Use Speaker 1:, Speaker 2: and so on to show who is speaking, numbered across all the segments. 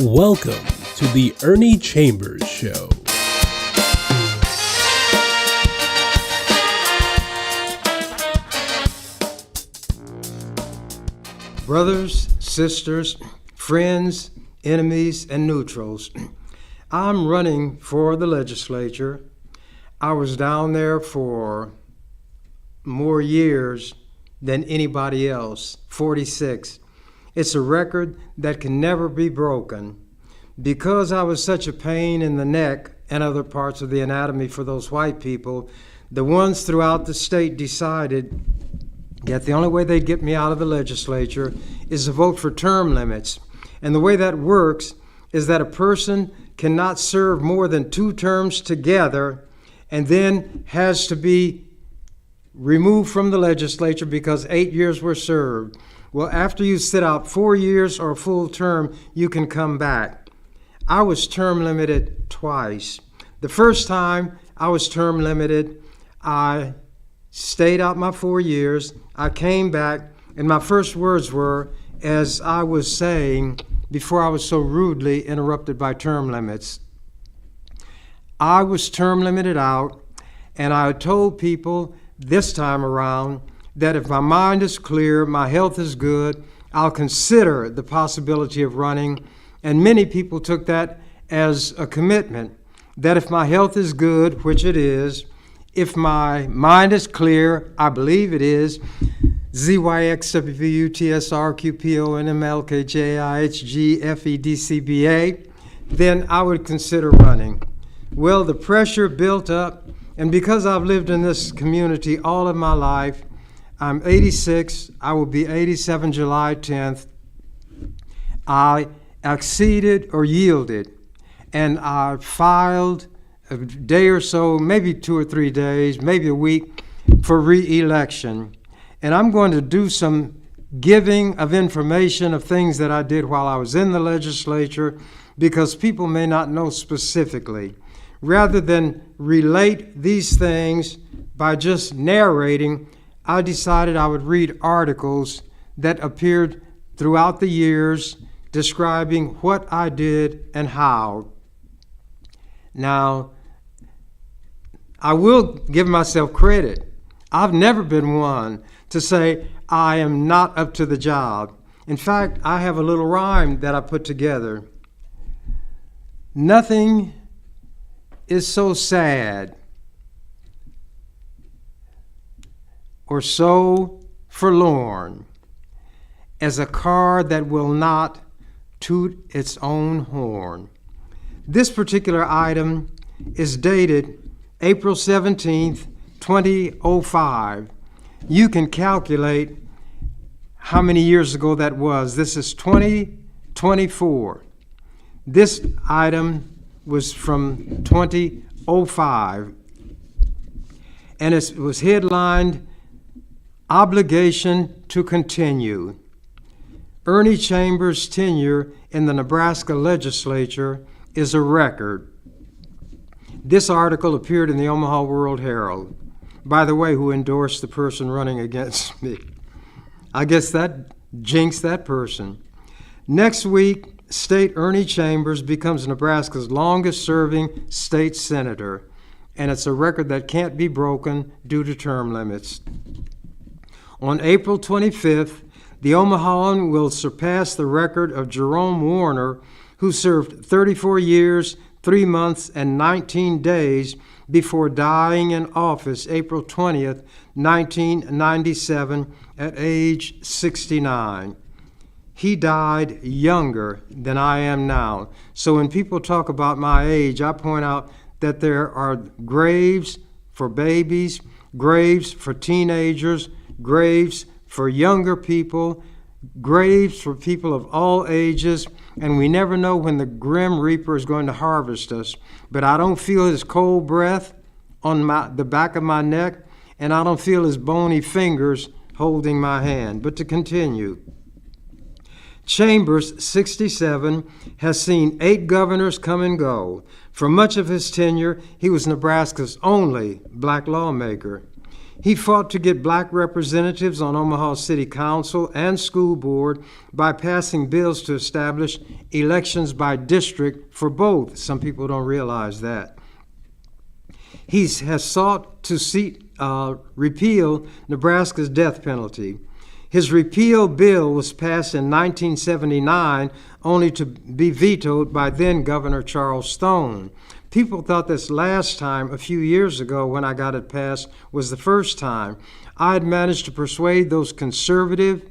Speaker 1: Welcome to the Ernie Chambers Show.
Speaker 2: Brothers, sisters, friends, enemies, and neutrals, I'm running for the legislature. I was down there for more years than anybody else, 46. It's a record that can never be broken. Because I was such a pain in the neck and other parts of the anatomy for those white people, the ones throughout the state decided that the only way they'd get me out of the legislature is to vote for term limits. And the way that works is that a person cannot serve more than 2 terms together and then has to be removed from the legislature because 8 years were served. Well, after you sit out 4 years or a full term, you can come back. I was term limited twice. The first time I was term limited, I stayed out my 4 years. I came back, and my first words were, as I was saying before I was so rudely interrupted by term limits, I was term limited out, and I told people this time around that if my mind is clear, my health is good, I'll consider the possibility of running. And many people took that as a commitment, that if my health is good, which it is, if my mind is clear, I believe it is, ZYXWPSRQPONMLKJIHGFEDCBA, then I would consider running. Well, the pressure built up, and because I've lived in this community all of my life, I'm 86, I will be 87 July 10th. I acceded or yielded, and I filed a day or so, maybe 2 or 3 days, maybe a week, for re-election. And I'm going to do some giving of information of things that I did while I was in the legislature, because people may not know specifically. Rather than relate these things by just narrating, I decided I would read articles that appeared throughout the years describing what I did and how. Now, I will give myself credit. I've never been one to say I am not up to the job. In fact, I have a little rhyme that I put together. Nothing is so sad or so forlorn as a car that will not toot its own horn. This particular item is dated April 17th, 2005. You can calculate how many years ago that was. This is 2024. This item was from 2005, and it was headlined, Obligation to Continue. Ernie Chambers' tenure in the Nebraska legislature is a record. This article appeared in the Omaha World Herald. By the way, who endorsed the person running against me? I guess that jinxed that person. Next week, State Ernie Chambers becomes Nebraska's longest-serving state senator, and it's a record that can't be broken due to term limits. On April 25th, the Omahawan will surpass the record of Jerome Warner, who served 34 years, 3 months, and 19 days before dying in office April 20th, 1997, at age 69. He died younger than I am now. So when people talk about my age, I point out that there are graves for babies, graves for teenagers, graves for younger people, graves for people of all ages, and we never know when the grim reaper is going to harvest us. But I don't feel his cold breath on the back of my neck, and I don't feel his bony fingers holding my hand. But to continue, Chambers, 67, has seen 8 governors come and go. For much of his tenure, he was Nebraska's only black lawmaker. He fought to get black representatives on Omaha City Council and School Board by passing bills to establish elections by district for both. Some people don't realize that. He has sought to repeal Nebraska's death penalty. His repeal bill was passed in 1979, only to be vetoed by then Governor Charles Stone. People thought this last time, a few years ago when I got it passed, was the first time. I had managed to persuade those conservative,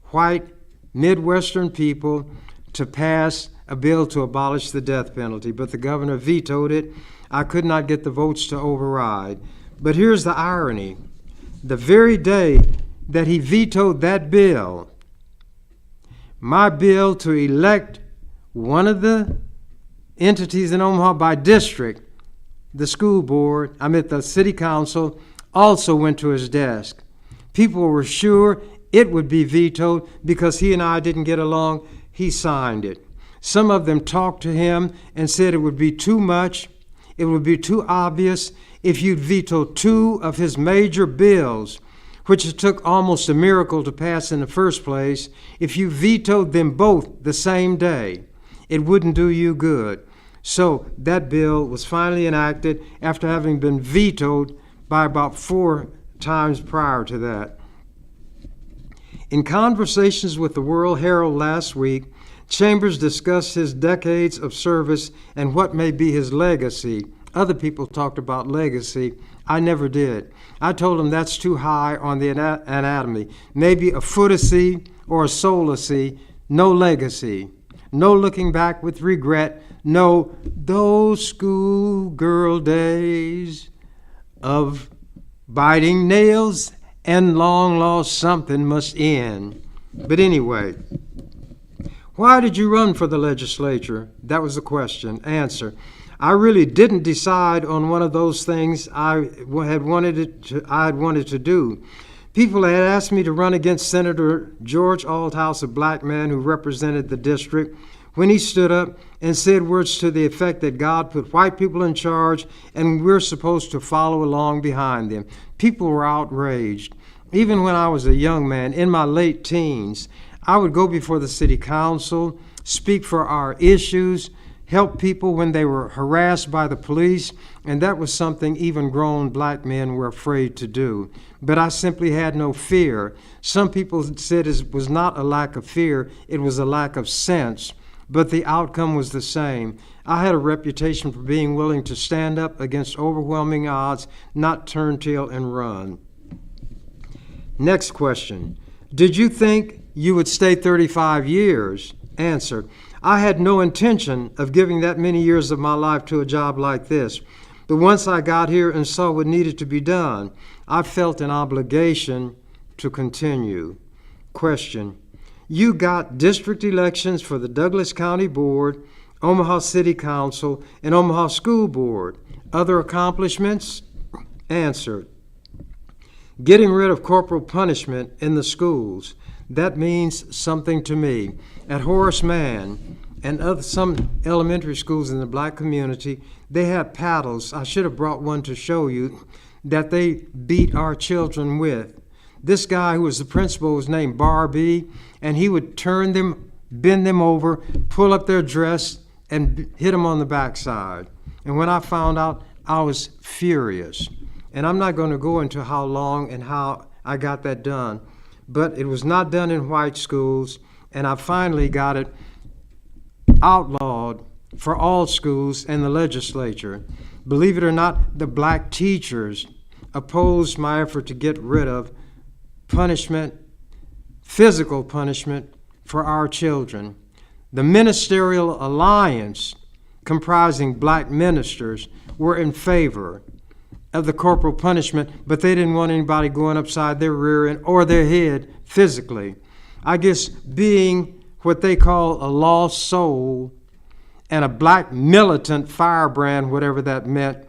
Speaker 2: white, Midwestern people to pass a bill to abolish the death penalty, but the governor vetoed it. I could not get the votes to override. But here's the irony. The very day that he vetoed that bill, my bill to elect one of the entities in Omaha by district, the school board, the city council, also went to his desk. People were sure it would be vetoed because he and I didn't get along. He signed it. Some of them talked to him and said it would be too much, it would be too obvious if you'd veto two of his major bills, which it took almost a miracle to pass in the first place. If you vetoed them both the same day, it wouldn't do you good. So that bill was finally enacted after having been vetoed by about 4 times prior to that. In conversations with the World Herald last week, Chambers discussed his decades of service and what may be his legacy. Other people talked about legacy. I never did. I told him that's too high on the anatomy. Maybe a footacy or a soulacy, no legacy. No looking back with regret. No, those schoolgirl days of biting nails and long lost something must end. But anyway, why did you run for the legislature? That was the question. Answer. I really didn't decide on one of those things I had wanted to do. People had asked me to run against Senator George Althouse, a black man who represented the district, when he stood up and said words to the effect that God put white people in charge and we're supposed to follow along behind them. People were outraged. Even when I was a young man, in my late teens, I would go before the city council, speak for our issues, help people when they were harassed by the police, and that was something even grown black men were afraid to do. But I simply had no fear. Some people said it was not a lack of fear, it was a lack of sense, but the outcome was the same. I had a reputation for being willing to stand up against overwhelming odds, not turn tail and run. Next question. Did you think you would stay 35 years? Answer. I had no intention of giving that many years of my life to a job like this. But once I got here and saw what needed to be done, I felt an obligation to continue. Question. You got district elections for the Douglas County Board, Omaha City Council, and Omaha School Board. Other accomplishments? Answer. Getting rid of corporal punishment in the schools. That means something to me. At Horace Mann and some elementary schools in the black community, they have paddles. I should have brought one to show you that they beat our children with. This guy who was the principal was named Barbie, and he would turn them, bend them over, pull up their dress, and hit them on the backside. And when I found out, I was furious. And I'm not going to go into how long and how I got that done, but it was not done in white schools, and I finally got it outlawed for all schools and the legislature. Believe it or not, the black teachers opposed my effort to get rid of punishment, physical punishment for our children. The Ministerial Alliance, comprising black ministers, were in favor of the corporal punishment, but they didn't want anybody going upside their rear end or their head physically. I guess being what they call a lost soul and a black militant firebrand, whatever that meant,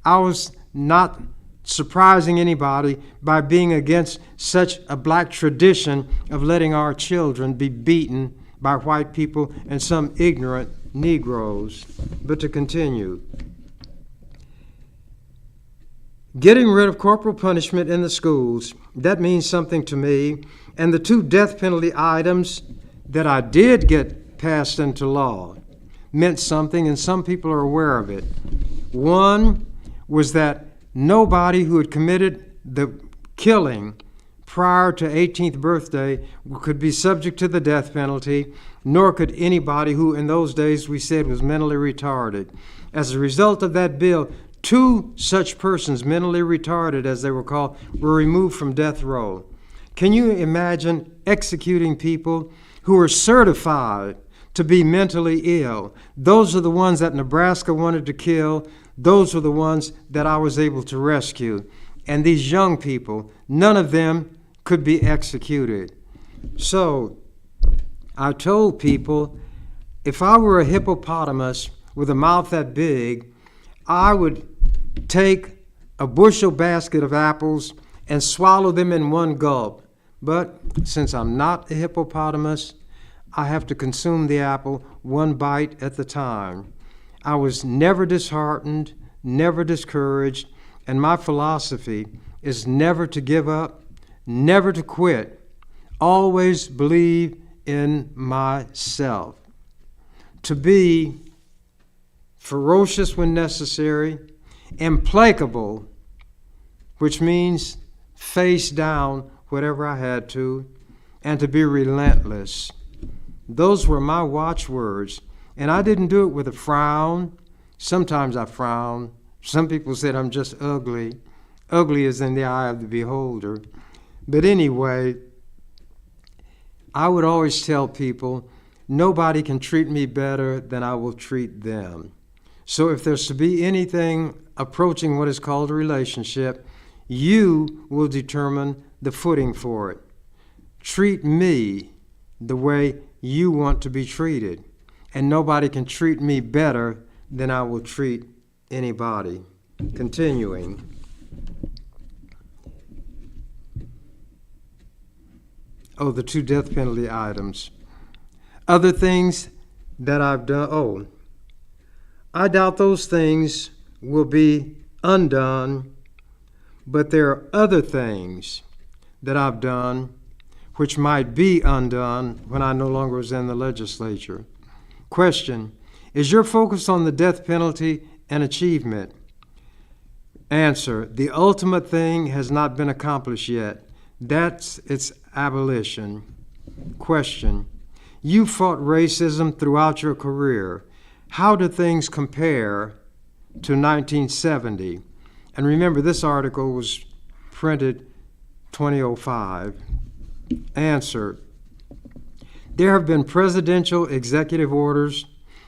Speaker 2: I was not surprising anybody by being against such a black tradition of letting our children be beaten by white people and some ignorant Negroes. But to continue, Getting rid of corporal punishment in the schools, that means something to me. And the 2 death penalty items that I did get passed into law meant something, and some people are aware of it. One was that nobody who had committed the killing prior to 18th birthday could be subject to the death penalty, nor could anybody who in those days we said was mentally retarded. As a result of that bill, 2 such persons, mentally retarded as they were called, were removed from death row. Can you imagine executing people who are certified to be mentally ill? Those are the ones that Nebraska wanted to kill. Those were the ones that I was able to rescue. And these young people, none of them could be executed. So I told people, if I were a hippopotamus with a mouth that big, I would take a bushel basket of apples and swallow them in one gulp. But since I'm not a hippopotamus, I have to consume the apple one bite at the time. I was never disheartened, never discouraged, and my philosophy is never to give up, never to quit, always believe in myself. To be ferocious when necessary, implacable, which means face down whatever I had to, and to be relentless. Those were my watchwords, and I didn't do it with a frown. Sometimes I frown. Some people said I'm just ugly. Ugly is in the eye of the beholder. But anyway, I would always tell people, nobody can treat me better than I will treat them. So if there's to be anything approaching what is called a relationship, you will determine the footing for it. Treat me the way you want to be treated, and nobody can treat me better than I will treat anybody. Continuing. Oh, the 2 death penalty items. Other things that I've done. I doubt those things will be undone, but there are other things that I've done which might be undone when I no longer was in the legislature. Question: is your focus on the death penalty an achievement? Answer: the ultimate thing has not been accomplished yet. That's its abolition. Question: you fought racism throughout your career. How do things compare to 1970? And remember, this article was printed 2005. Answer: there have been presidential executive orders,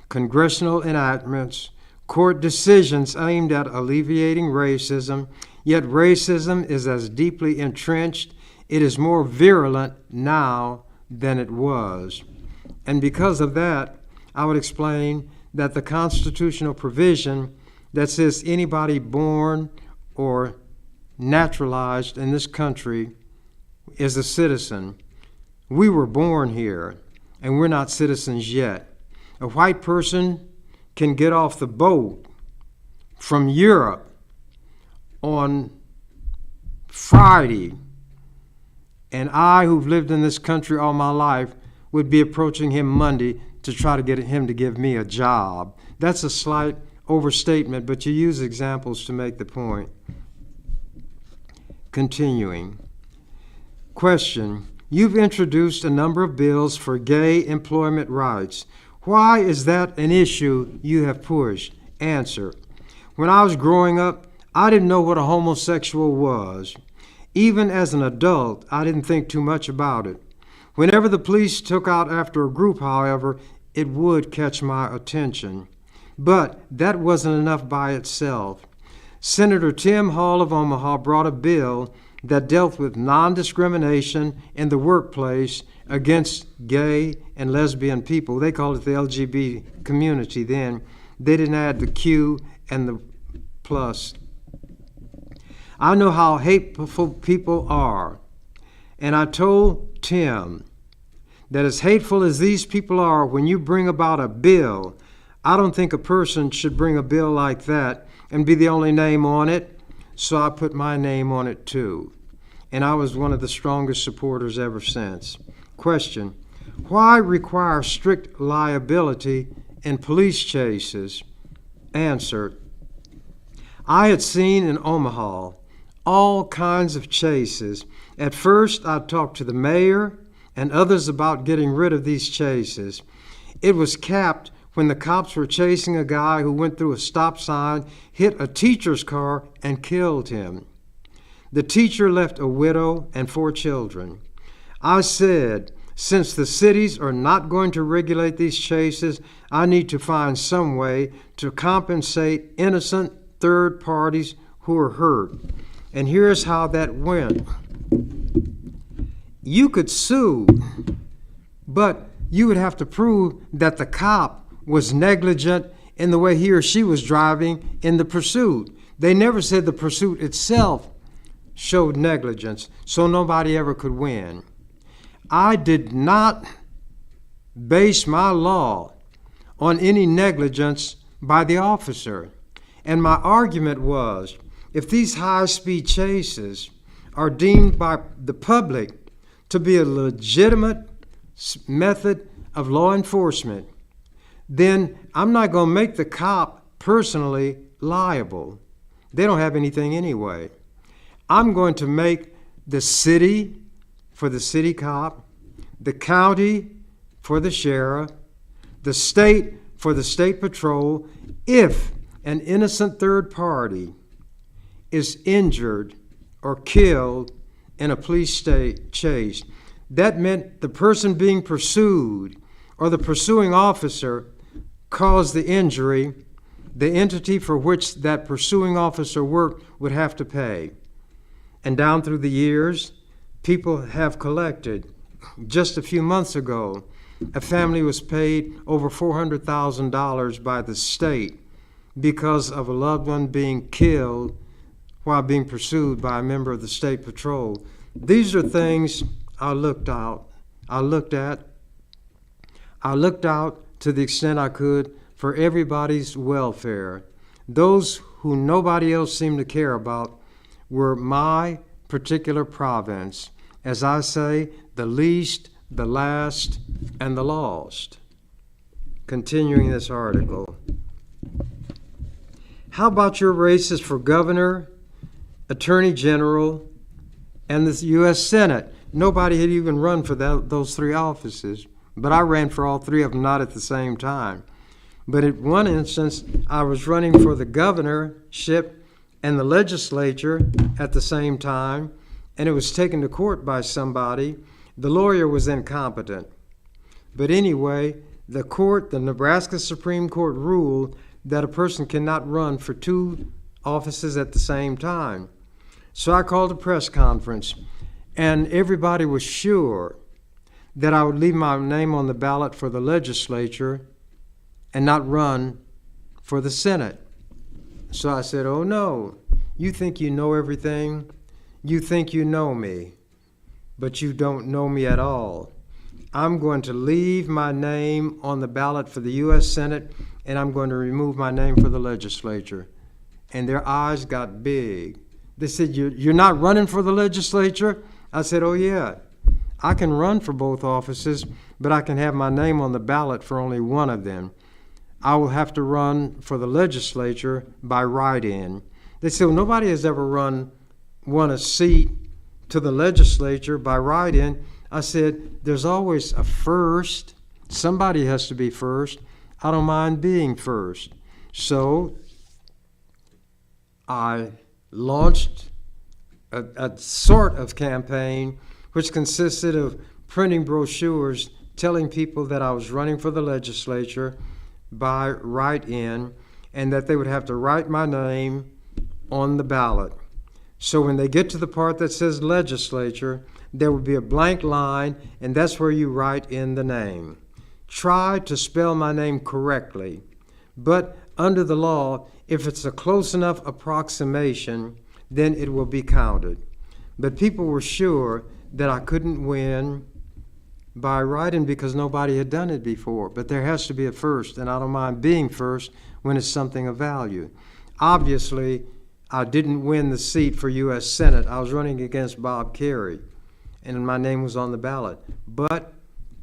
Speaker 2: congressional enactments, court decisions aimed at alleviating racism, yet racism is as deeply entrenched, it is more virulent now than it was. And because of that, I would explain that the constitutional provision that says anybody born or naturalized in this country is a citizen. We were born here, and we're not citizens yet. A white person can get off the boat from Europe on Friday, and I, who've lived in this country all my life, would be approaching him Monday to try to get him to give me a job. That's a slight overstatement, but you use examples to make the point. Continuing. Question: you've introduced a number of bills for gay employment rights. Why is that an issue you have pushed? Answer: when I was growing up, I didn't know what a homosexual was. Even as an adult, I didn't think too much about it. Whenever the police took out after a group, however, it would catch my attention. But that wasn't enough by itself. Senator Tim Hall of Omaha brought a bill that dealt with non-discrimination in the workplace against gay and lesbian people. They called it the LGBT community then. They didn't add the Q and the plus. I know how hateful people are, and I told Tim that as hateful as these people are, when you bring about a bill, I don't think a person should bring a bill like that and be the only name on it. so I put my name on it too. And I was one of the strongest supporters ever since. Question: why require strict liability in police chases? Answer: I had seen in Omaha all kinds of chases. At first, I talked to the mayor and others about getting rid of these chases. It was capped when the cops were chasing a guy who went through a stop sign, hit a teacher's car, and killed him. The teacher left a widow and 4 children. I said, since the cities are not going to regulate these chases, I need to find some way to compensate innocent third parties who are hurt. And here's how that went. You could sue, but you would have to prove that the cop was negligent in the way he or she was driving in the pursuit. They never said the pursuit itself showed negligence, so nobody ever could win. I did not base my law on any negligence by the officer. And my argument was, if these high-speed chases are deemed by the public to be a legitimate method of law enforcement, then I'm not going to make the cop personally liable. They don't have anything anyway. I'm going to make the city for the city cop, the county for the sheriff, the state for the state patrol. If an innocent third party is injured or killed in a police chase, that meant the person being pursued or the pursuing officer caused the injury. The entity for which that pursuing officer worked would have to pay. And down through the years, people have collected. Just a few months ago, a family was paid over $400,000 by the state because of a loved one being killed while being pursued by a member of the state patrol. These are things I looked out to the extent I could for everybody's welfare. Those who nobody else seemed to care about were my particular province. As I say, the least, the last, and the lost. Continuing this article. How about your races for governor, attorney general, and the U.S. Senate? Nobody had even run for those 3 offices, but I ran for all 3 of them, not at the same time. But in one instance, I was running for the governorship and the legislature at the same time, and it was taken to court by somebody. The lawyer was incompetent. But anyway, the Nebraska Supreme Court ruled that a person cannot run for 2 offices at the same time. So I called a press conference, and everybody was sure that I would leave my name on the ballot for the legislature and not run for the Senate. So I said, oh no, you think you know everything? You think you know me, but you don't know me at all. I'm going to leave my name on the ballot for the U.S. Senate, and I'm going to remove my name for the legislature. And their eyes got big. They said, you're not running for the legislature? I said, oh yeah, I can run for both offices, but I can have my name on the ballot for only one of them. I will have to run for the legislature by write-in. They said, well, nobody has ever won a seat to the legislature by write-in. I said, there's always a first. Somebody has to be first. I don't mind being first. So I launched a sort of campaign which consisted of printing brochures telling people that I was running for the legislature by write-in and that they would have to write my name on the ballot. So when they get to the part that says legislature, there would be a blank line, and that's where you write in the name. Try to spell my name correctly, but under the law, if it's a close enough approximation, then it will be counted. But people were sure that I couldn't win by writing because nobody had done it before. But there has to be a first, and I don't mind being first when it's something of value. Obviously, I didn't win the seat for U.S. Senate. I was running against Bob Kerrey, and my name was on the ballot. But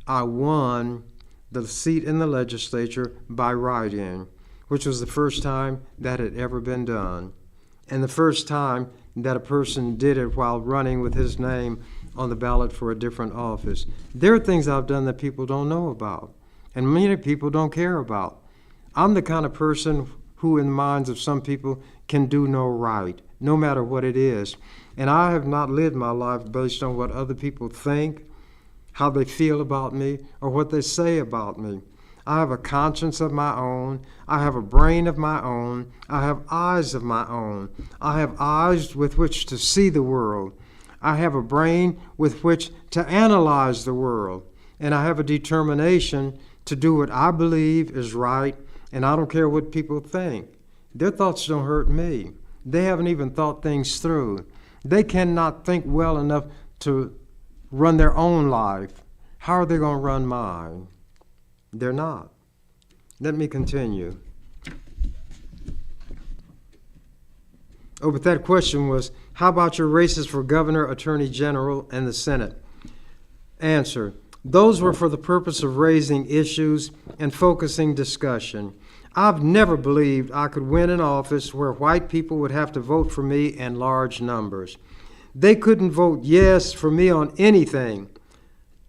Speaker 2: I won the seat in the legislature by write-in, which was the first time that had ever been done, and the first time that a person did it while running with his name on the ballot for a different office. There are things I've done that people don't know about, and many people don't care about. I'm the kind of person who, in the minds of some people, can do no right, no matter what it is. And I have not lived my life based on what other people think, how they feel about me, or what they say about me. I have a conscience of my own. I have a brain of my own. I have eyes of my own. I have eyes with which to see the world. I have a brain with which to analyze the world. And I have a determination to do what I believe is right, and I don't care what people think. Their thoughts don't hurt me. They haven't even thought things through. They cannot think well enough to run their own life. How are they going to run mine? They're not. Let me continue. Oh, but that question was, how about your races for governor, attorney general, and the Senate? Answer, those were for the purpose of raising issues and focusing discussion. I've never believed I could win an office where white people would have to vote for me in large numbers. They couldn't vote yes for me on anything,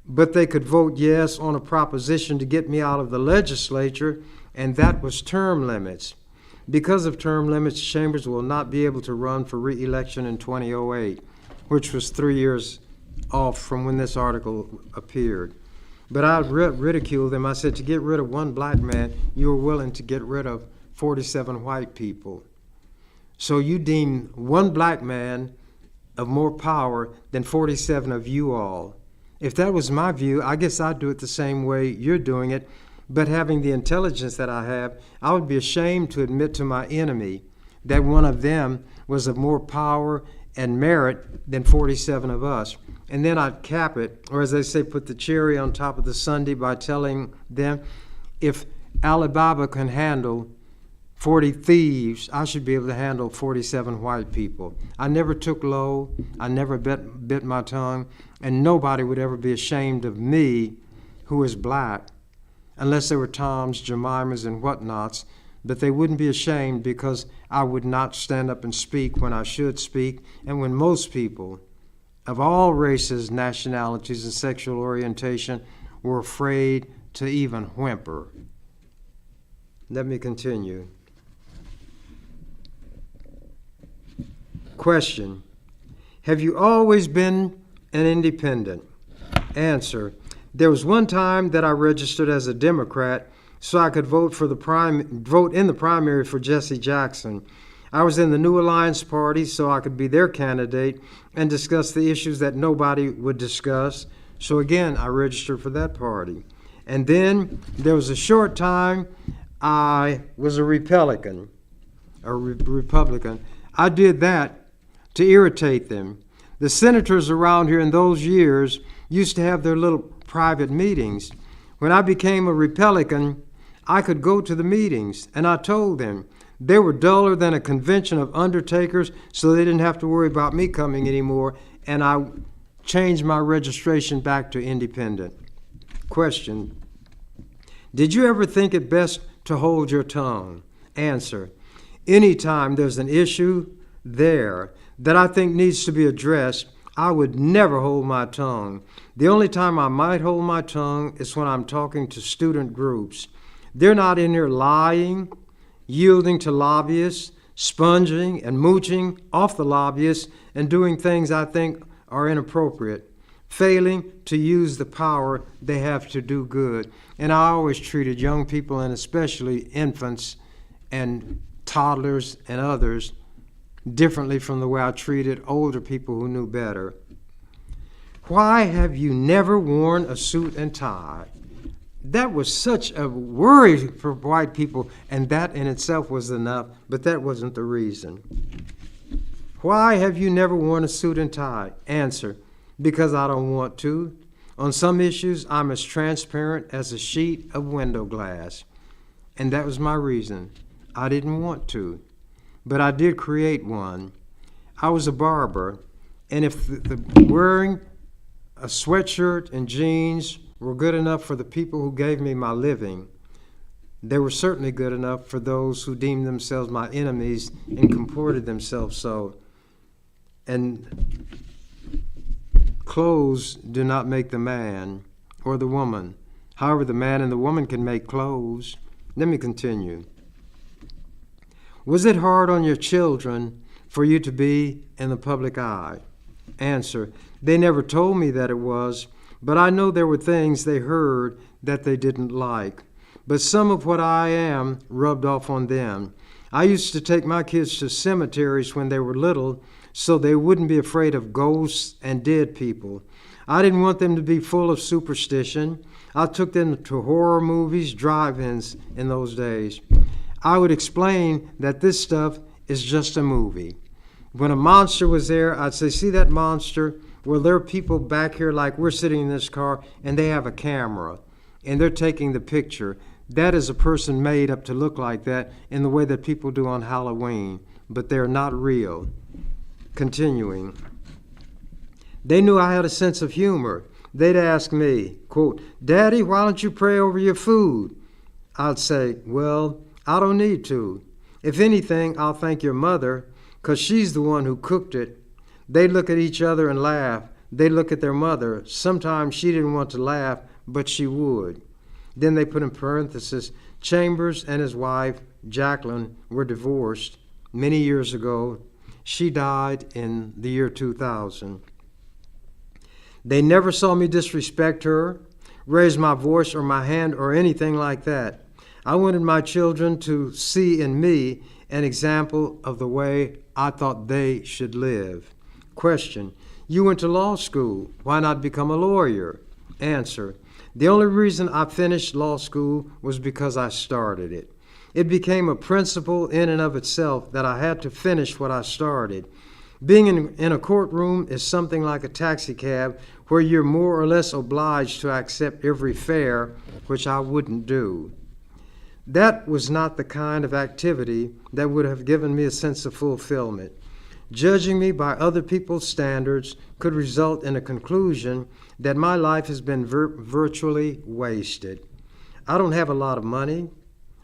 Speaker 2: but they could vote yes on a proposition to get me out of the legislature, and that was term limits. Because of term limits, Chambers will not be able to run for re-election in 2008, which was 3 years off from when this article appeared. But I ridiculed them. I said, to get rid of one black man, you were willing to get rid of 47 white people. So you deem one black man of more power than 47 of you all. If that was my view, I guess I'd do it the same way you're doing it. But having the intelligence that I have, I would be ashamed to admit to my enemy that one of them was of more power and merit than 47 of us. And then I'd cap it, or as they say, put the cherry on top of the sundae by telling them, if Alibaba can handle 40 thieves, I should be able to handle 47 white people. I never took low, I never bit my tongue, and nobody would ever be ashamed of me, who is black, unless they were Toms, Jemimas, and whatnots, but they wouldn't be ashamed because I would not stand up and speak when I should speak, and when most people of all races, nationalities, and sexual orientation were afraid to even whimper. Let me continue. Question, have you always been an independent? Answer, there was one time that I registered as a Democrat so I could vote in the primary for Jesse Jackson. I was in the New Alliance Party so I could be their candidate and discuss the issues that nobody would discuss. So again, I registered for that party. And then there was a short time I was a Republican. I did that to irritate them. The senators around here in those years used to have their little private meetings. When I became a Republican, I could go to the meetings, and I told them they were duller than a convention of undertakers, so they didn't have to worry about me coming anymore, and I changed my registration back to independent. Question, did you ever think it best to hold your tongue? Answer, anytime there's an issue there that I think needs to be addressed, I would never hold my tongue. The only time I might hold my tongue is when I'm talking to student groups. They're not in here lying, yielding to lobbyists, sponging and mooching off the lobbyists, and doing things I think are inappropriate, failing to use the power they have to do good. And I always treated young people, and especially infants and toddlers and others, differently from the way I treated older people who knew better. Why have you never worn a suit and tie? That was such a worry for white people, and that in itself was enough, but that wasn't the reason. Why have you never worn a suit and tie? Answer, because I don't want to. On some issues, I'm as transparent as a sheet of window glass, and that was my reason. I didn't want to. but I did create one. I was a barber, and if wearing a sweatshirt and jeans were good enough for the people who gave me my living, they were certainly good enough for those who deemed themselves my enemies and comported themselves so. And clothes do not make the man or the woman. However, the man and the woman can make clothes. Let me continue. Was it hard on your children for you to be in the public eye? Answer: they never told me that it was, but I know there were things they heard that they didn't like. But some of what I am rubbed off on them. I used to take my kids to cemeteries when they were little so they wouldn't be afraid of ghosts and dead people. I didn't want them to be full of superstition. I took them to horror movies, drive-ins in those days. I would explain that this stuff is just a movie. When a monster was there, I'd say, see that monster? Well, there are people back here like we're sitting in this car, and they have a camera, and they're taking the picture. That is a person made up to look like that in the way that people do on Halloween, but they're not real. Continuing. They knew I had a sense of humor. They'd ask me, quote, Daddy, why don't you pray over your food? I'd say, well, I don't need to. If anything, I'll thank your mother, 'cause she's the one who cooked it. They'd look at each other and laugh. They'd look at their mother. Sometimes she didn't want to laugh, but she would. Then they put in parentheses, Chambers and his wife, Jacqueline, were divorced many years ago. She died in the year 2000. They never saw me disrespect her, raise my voice or my hand or anything like that. I wanted my children to see in me an example of the way I thought they should live. Question: you went to law school. Why not become a lawyer? Answer: the only reason I finished law school was because I started it. It became a principle in and of itself that I had to finish what I started. Being in a courtroom is something like a taxi cab where you're more or less obliged to accept every fare, which I wouldn't do. That was not the kind of activity that would have given me a sense of fulfillment. Judging me by other people's standards could result in a conclusion that my life has been virtually wasted. I don't have a lot of money.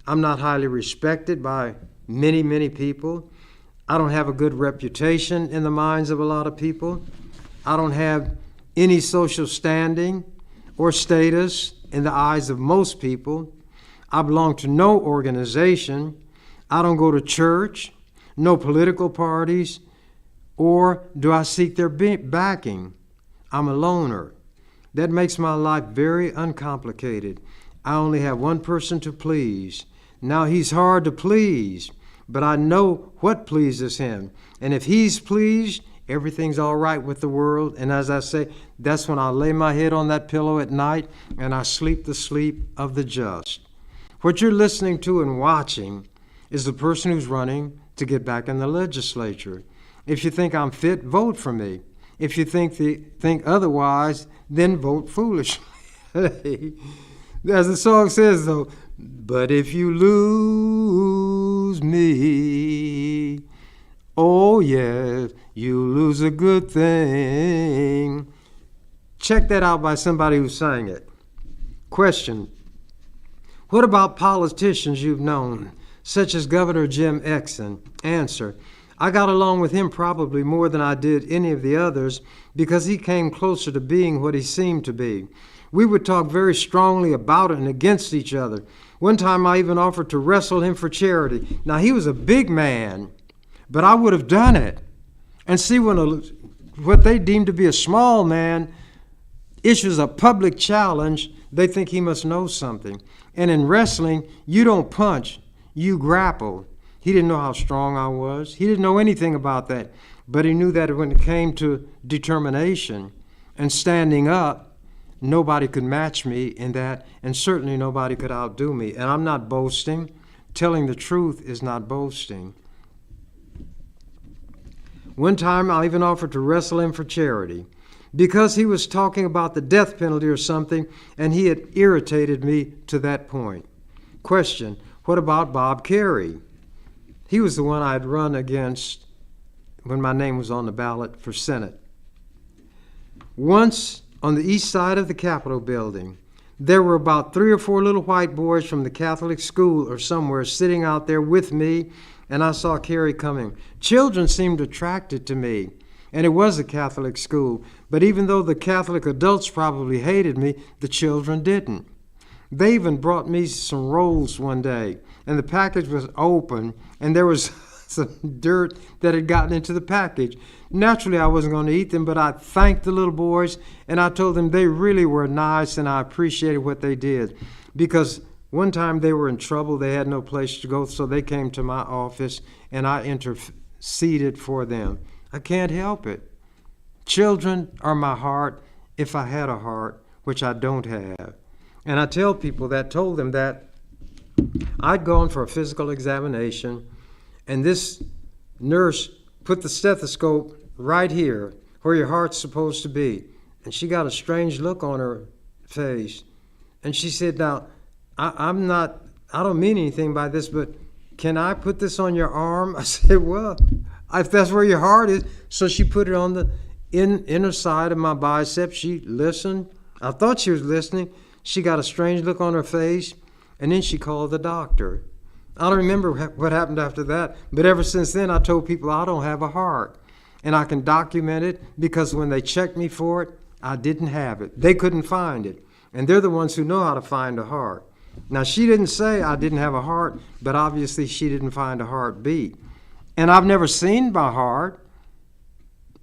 Speaker 2: I'm not highly respected by many people. I don't have a good reputation in the minds of a lot of people. I don't have any social standing or status in the eyes of most people. I belong to no organization. I don't go to church, no political parties, or do I seek their backing. I'm a loner. That makes my life very uncomplicated. I only have one person to please. Now, he's hard to please, but I know what pleases him. And if he's pleased, everything's all right with the world. And as I say, that's when I lay my head on that pillow at night and I sleep the sleep of the just. What you're listening to and watching is the person who's running to get back in the legislature. If you think I'm fit, vote for me. If you think otherwise, then vote foolishly. As the song says, though, but if you lose me, oh yes, you lose a good thing. Check that out by somebody who sang it. Question: what about politicians you've known, such as Governor Jim Exon? Answer: I got along with him probably more than I did any of the others because he came closer to being what he seemed to be. We would talk very strongly about it and against each other. One time I even offered to wrestle him for charity. Now, he was a big man, but I would have done it. And see, when what they deem to be a small man issues a public challenge, they think he must know something. And in wrestling, you don't punch, you grapple. He didn't know how strong I was. He didn't know anything about that. But he knew that when it came to determination and standing up, nobody could match me in that, and certainly nobody could outdo me. And I'm not boasting. Telling the truth is not boasting. One time I even offered to wrestle him for charity because he was talking about the death penalty or something, and he had irritated me to that point. Question: what about Bob Kerrey? He was the one I'd run against when my name was on the ballot for Senate. Once on the east side of the Capitol building, there were about 3 or 4 little white boys from the Catholic school or somewhere sitting out there with me, and I saw Carrie coming. Children seemed attracted to me, and it was a Catholic school, but even though the Catholic adults probably hated me, the children didn't. They even brought me some rolls one day, and the package was open, and there was some dirt that had gotten into the package. Naturally, I wasn't going to eat them, but I thanked the little boys, and I told them they really were nice, and I appreciated what they did. Because one time they were in trouble, they had no place to go, so they came to my office, and I interceded for them. I can't help it. Children are my heart if I had a heart, which I don't have. And I tell people that, told them that I'd gone for a physical examination, and this nurse put the stethoscope right here where your heart's supposed to be. And she got a strange look on her face. And she said, now, I don't mean anything by this, but can I put this on your arm? I said, well, if that's where your heart is. So she put it on the inner side of my bicep. She listened. I thought she was listening. She got a strange look on her face, and then she called the doctor. I don't remember what happened after that, but ever since then I told people I don't have a heart. And I can document it because when they checked me for it, I didn't have it. They couldn't find it. And they're the ones who know how to find a heart. Now, she didn't say I didn't have a heart, but obviously she didn't find a heartbeat. And I've never seen my heart.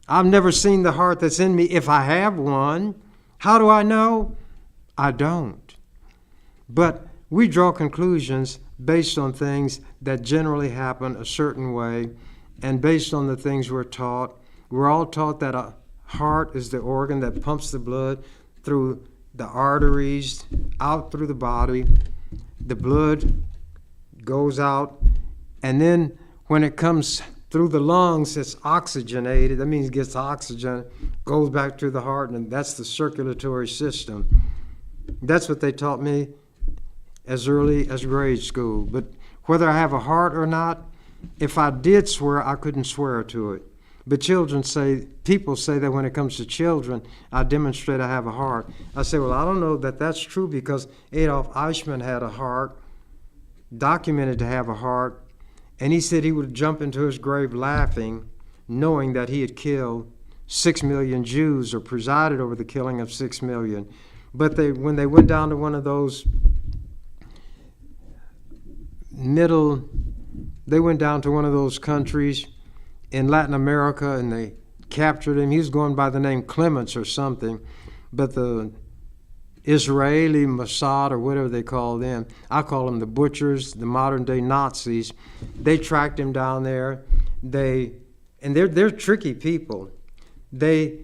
Speaker 2: I've never seen the heart that's in me if I have one. How do I know? I don't. But we draw conclusions based on things that generally happen a certain way and based on the things we're taught. We're all taught that a heart is the organ that pumps the blood through the arteries, out through the body. The blood goes out, and then when it comes through the lungs, it's oxygenated. That means it gets oxygen, goes back to the heart, and that's the circulatory system. That's what they taught me as early as grade school. But whether I have a heart or not, if I did swear, I couldn't swear to it. But people say that when it comes to children, I demonstrate I have a heart. I say, well, I don't know that that's true because Adolf Eichmann had a heart, documented to have a heart, and he said he would jump into his grave laughing, knowing that he had killed 6 million Jews or presided over the killing of 6 million. But when they went down to one of those countries in Latin America, and they captured him. He was going by the name Clements or something, but the Israeli Mossad, or whatever they call them, I call them the butchers, the modern day Nazis. They tracked him down there. They're tricky people. They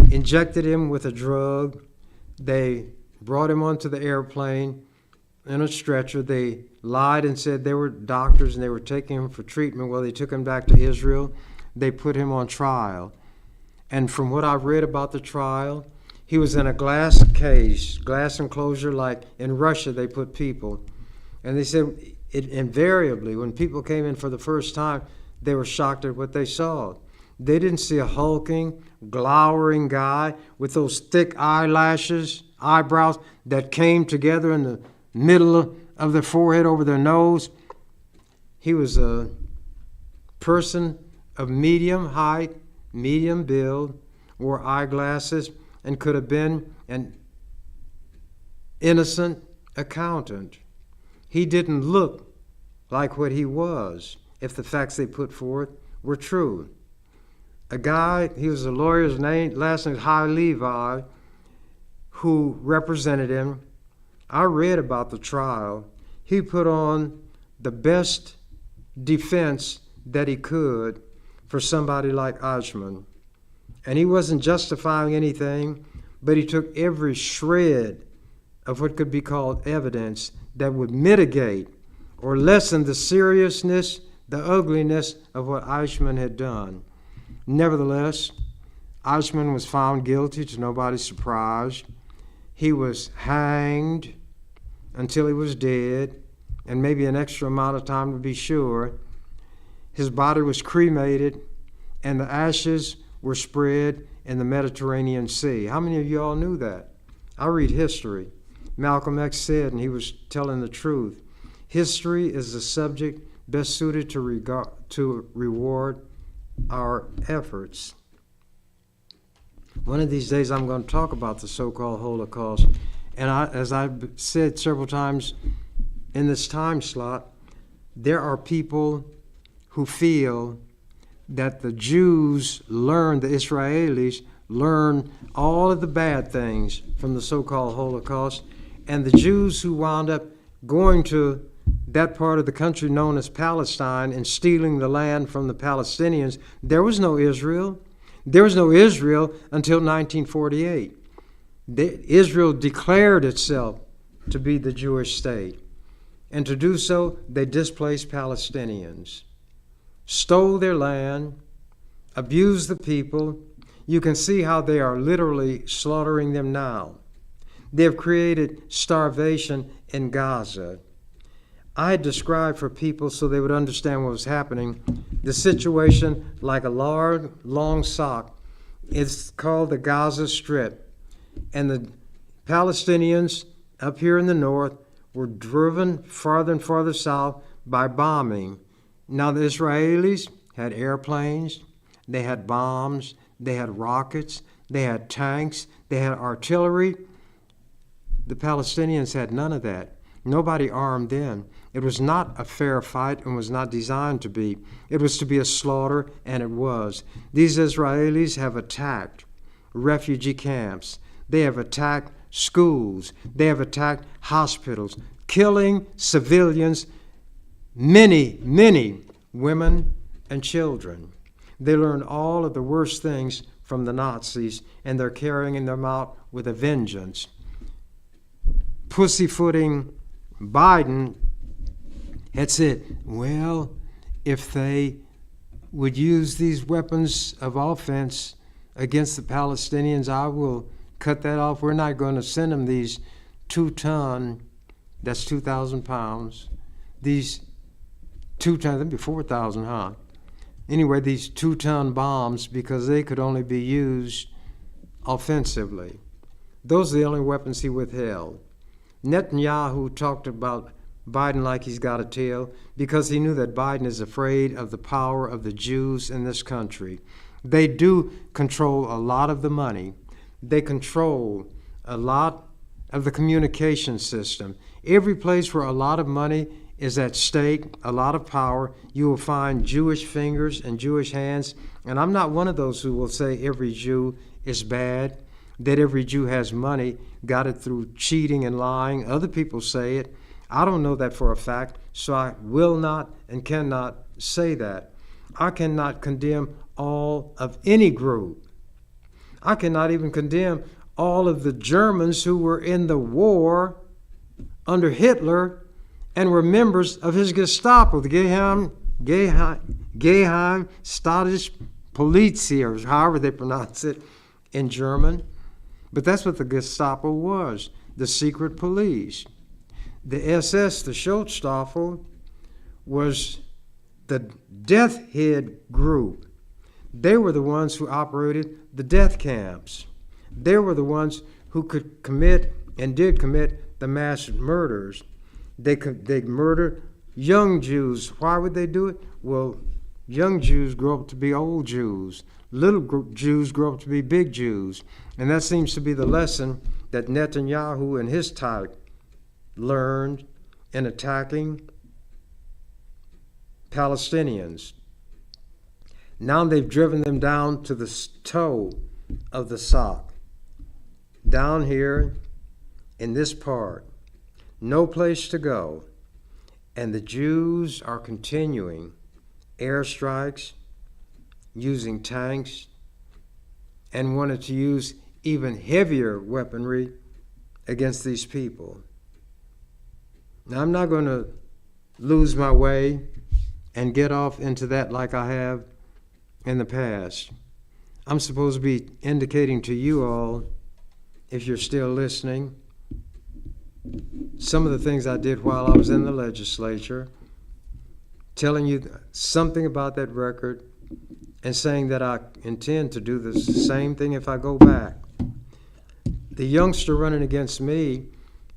Speaker 2: injected him with a drug. They brought him onto the airplane in a stretcher. They lied and said they were doctors and they were taking him for treatment. Well, they took him back to Israel. They put him on trial. And from what I've read about the trial, he was in a glass cage, glass enclosure, like in Russia they put people. And they said invariably, when people came in for the first time, they were shocked at what they saw. They didn't see a hulking, glowering guy with those thick eyebrows that came together in the middle of their forehead over their nose. He was a person of medium height, medium build, wore eyeglasses, and could have been an innocent accountant. He didn't look like what he was if the facts they put forth were true. A guy, he was a lawyer's name, last name was High Levi, who represented him. I read about the trial. He put on the best defense that he could for somebody like Eichmann. And he wasn't justifying anything, but he took every shred of what could be called evidence that would mitigate or lessen the seriousness, the ugliness of what Eichmann had done. Nevertheless, Eichmann was found guilty to nobody's surprise. He was hanged until he was dead, and maybe an extra amount of time to be sure. his body was cremated, and the ashes were spread in the Mediterranean Sea. How many of you all knew that? I read history. Malcolm X said, and he was telling the truth, history is the subject best suited to reward our efforts. One of these days I'm going to talk about the so-called Holocaust. And as I've said several times in this time slot, there are people who feel that the Jews the Israelis learned all of the bad things from the so-called Holocaust, and the Jews who wound up going to that part of the country known as Palestine and stealing the land from the Palestinians, there was no Israel. There was no Israel until 1948. Israel declared itself to be the Jewish state. And to do so, they displaced Palestinians, stole their land, abused the people. You can see how they are literally slaughtering them now. They have created starvation in Gaza. I had described for people so they would understand what was happening the situation like a large, long sock. It's called the Gaza Strip. And the Palestinians up here in the north were driven farther and farther south by bombing. Now the Israelis had airplanes, they had bombs, they had rockets, they had tanks, they had artillery. The Palestinians had none of that. Nobody armed them. It was not a fair fight and was not designed to be. It was to be a slaughter, and it was. These Israelis have attacked refugee camps. They have attacked schools. They have attacked hospitals, killing civilians, many, many women and children. They learned all of the worst things from the Nazis, and they're carrying them out with a vengeance. Pussyfooting Biden had said, well, if they would use these weapons of offense against the Palestinians, I will cut that off. We're not going to send them these 2-ton, that's 2,000 pounds, these 2-ton, that'd be 4,000, huh? Anyway, these 2-ton bombs, because they could only be used offensively. Those are the only weapons he withheld. Netanyahu talked about Biden like he's got a tail because he knew that Biden is afraid of the power of the Jews in this country. They do control a lot of the money. They control a lot of the communication system. Every place where a lot of money is at stake, a lot of power, you will find Jewish fingers and Jewish hands. And I'm not one of those who will say every Jew is bad, that every Jew has money, got it through cheating and lying. Other people say it. I don't know that for a fact, so I will not and cannot say that. I cannot condemn all of any group. I cannot even condemn all of the Germans who were in the war under Hitler and were members of his Gestapo, the Geheim Staatspolizei, or however they pronounce it in German. But that's what the Gestapo was, the secret police. The SS, the Schutzstaffel, was the death head group. They were the ones who operated the death camps. They were the ones who could commit and did commit the mass murders. They murdered young Jews. Why would they do it? Well, young Jews grow up to be old Jews. Little Jews grow up to be big Jews. And that seems to be the lesson that Netanyahu and his type learned in attacking Palestinians. Now they've driven them down to the toe of the sock. Down here in this part. No place to go. And the Jews are continuing airstrikes, using tanks, and wanted to use even heavier weaponry against these people. Now, I'm not going to lose my way and get off into that like I have in the past. I'm supposed to be indicating to you all, if you're still listening, some of the things I did while I was in the legislature telling you something about that record and saying that I intend to do the same thing if I go back. The youngster running against me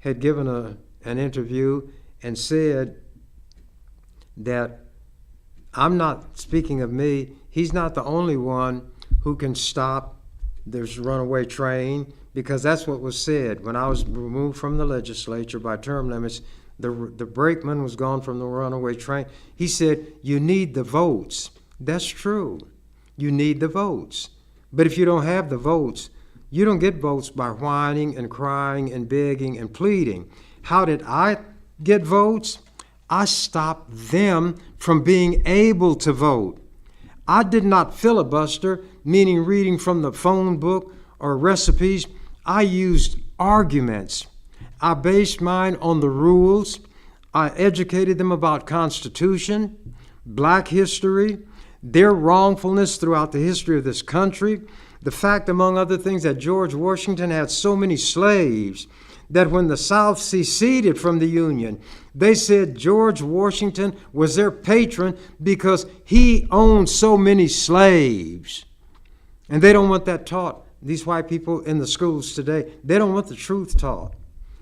Speaker 2: had given an interview and said that I'm not speaking of me. He's not the only one who can stop this runaway train, because that's what was said. When I was removed from the legislature by term limits, the brakeman was gone from the runaway train. He said, you need the votes. That's true. You need the votes. But if you don't have the votes, you don't get votes by whining and crying and begging and pleading. How did I get votes? I stopped them from being able to vote. I did not filibuster, meaning reading from the phone book or recipes. I used arguments. I based mine on the rules. I educated them about Constitution, Black history, their wrongfulness throughout the history of this country, the fact, among other things, that George Washington had so many slaves that when the South seceded from the Union, they said George Washington was their patron because he owned so many slaves. And they don't want that taught. These white people in the schools today, they don't want the truth taught.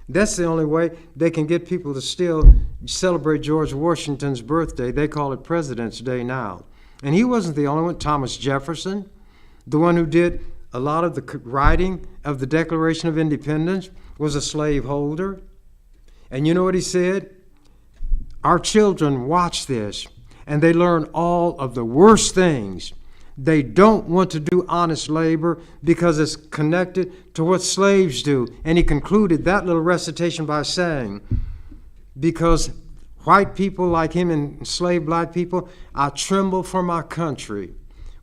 Speaker 2: That's the only way they can get people to still celebrate George Washington's birthday. They call it President's Day now. And he wasn't the only one. Thomas Jefferson, the one who did a lot of the writing of the Declaration of Independence, was a slaveholder. And you know what he said? Our children watch this, and they learn all of the worst things. They don't want to do honest labor because it's connected to what slaves do. And he concluded that little recitation by saying, because white people like him and enslaved black people, I tremble for my country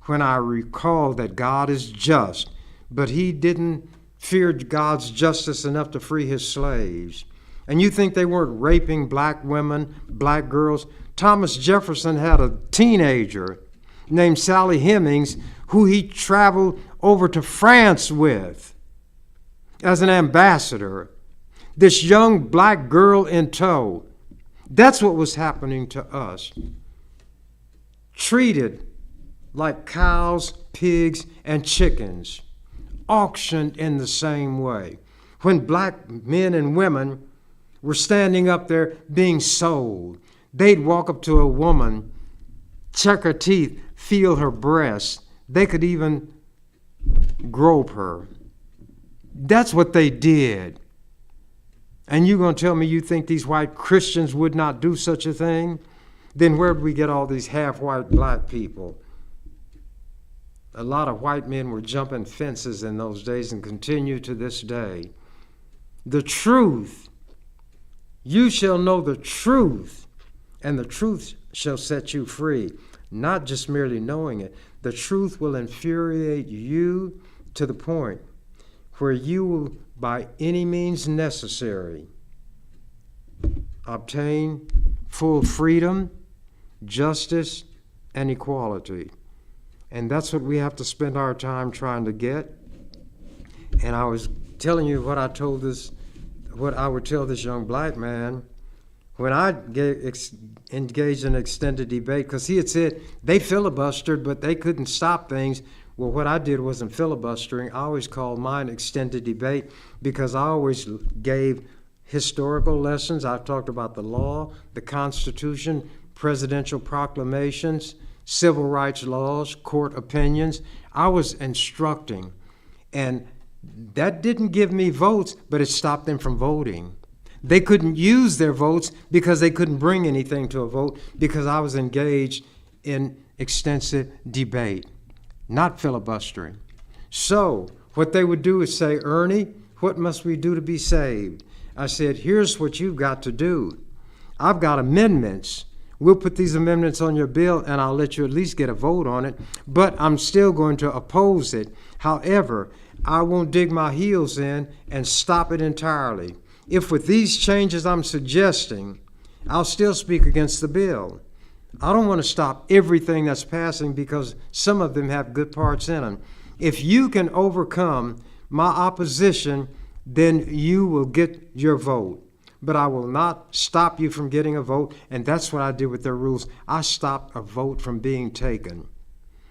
Speaker 2: when I recall that God is just, but he didn't fear God's justice enough to free his slaves. And you think they weren't raping black women, black girls? Thomas Jefferson had a teenager named Sally Hemings who he traveled over to France with as an ambassador. This young black girl in tow. That's what was happening to us. Treated like cows, pigs, and chickens. Auctioned in the same way. When black men and women were standing up there being sold, they'd walk up to a woman, check her teeth, feel her breasts. They could even grope her. That's what they did. And you're going to tell me you think these white Christians would not do such a thing? Then where did we get all these half-white black people? A lot of white men were jumping fences in those days and continue to this day. The truth. You shall know the truth, and the truth shall set you free. Not just merely knowing it. The truth will infuriate you to the point where you will, by any means necessary, obtain full freedom, justice, and equality. And that's what we have to spend our time trying to get. And I was telling you what I would tell this young black man when I engaged in extended debate, because he had said they filibustered, but they couldn't stop things. Well, what I did wasn't filibustering. I always called mine extended debate because I always gave historical lessons. I talked about the law, the Constitution, presidential proclamations, civil rights laws, court opinions. I was instructing. And that didn't give me votes, but it stopped them from voting. They couldn't use their votes because they couldn't bring anything to a vote because I was engaged in extensive debate, not filibustering. So what they would do is say, Ernie, what must we do to be saved? I said, here's what you've got to do. I've got amendments. We'll put these amendments on your bill and I'll let you at least get a vote on it, but I'm still going to oppose it. However, I won't dig my heels in and stop it entirely. If with these changes I'm suggesting, I'll still speak against the bill. I don't want to stop everything that's passing because some of them have good parts in them. If you can overcome my opposition, then you will get your vote. but I will not stop you from getting a vote. And that's what I did with their rules. I stopped a vote from being taken.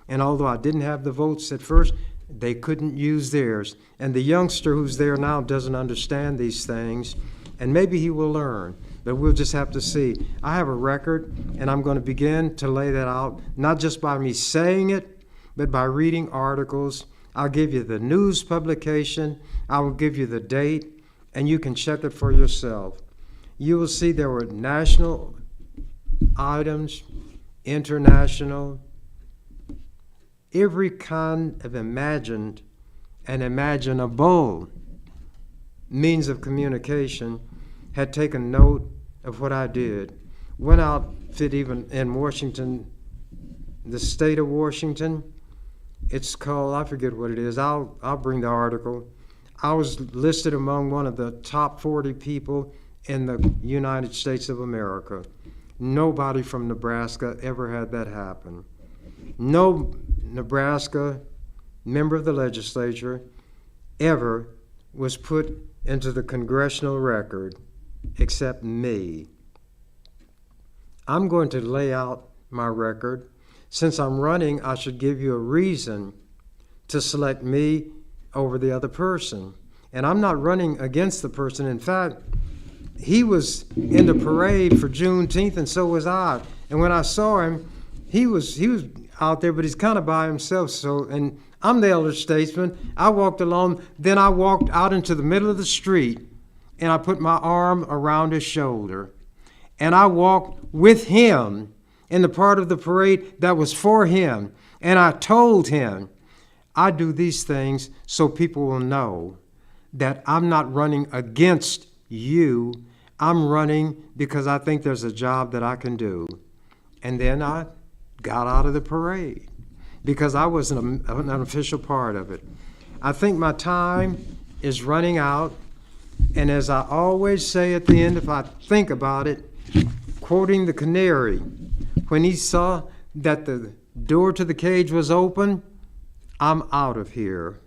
Speaker 2: And although I didn't have the votes at first, they couldn't use theirs. And the youngster who's there now doesn't understand these things, and maybe he will learn, but we'll just have to see. I have a record, and I'm going to begin to lay that out, not just by me saying it, but by reading articles. I'll give you the news publication, I will give you the date, and you can check it for yourself. You will see there were national items, international, every kind of imagined and imaginable means of communication had taken note of what I did. One outfit even in Washington, the state of Washington, it's called, I forget what it is, I'll bring the article. I was listed among one of the top 40 people in the United States of America. Nobody from Nebraska ever had that happen. No Nebraska member of the legislature ever was put into the congressional record except me. I'm going to lay out my record. Since I'm running, I should give you a reason to select me over the other person. And I'm not running against the person. In fact, he was in the parade for Juneteenth, and so was I. And when I saw him, he was out there, but he's kind of by himself. So, and I'm the elder statesman. I walked along, then I walked out into the middle of the street, and I put my arm around his shoulder, and I walked with him in the part of the parade that was for him. And I told him, I do these things so people will know that I'm not running against you. I'm running because I think there's a job that I can do. And then I got out of the parade because I was an official part of it. I think my time is running out. And as I always say at the end, if I think about it, quoting the canary, when he saw that the door to the cage was open, I'm out of here.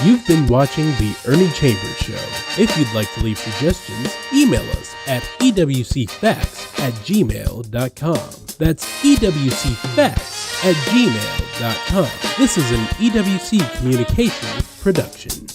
Speaker 1: You've been watching The Ernie Chambers Show. If you'd like to leave suggestions, email us at ewcfacts@gmail.com. That's ewcfacts@gmail.com. This is an EWC Communications production.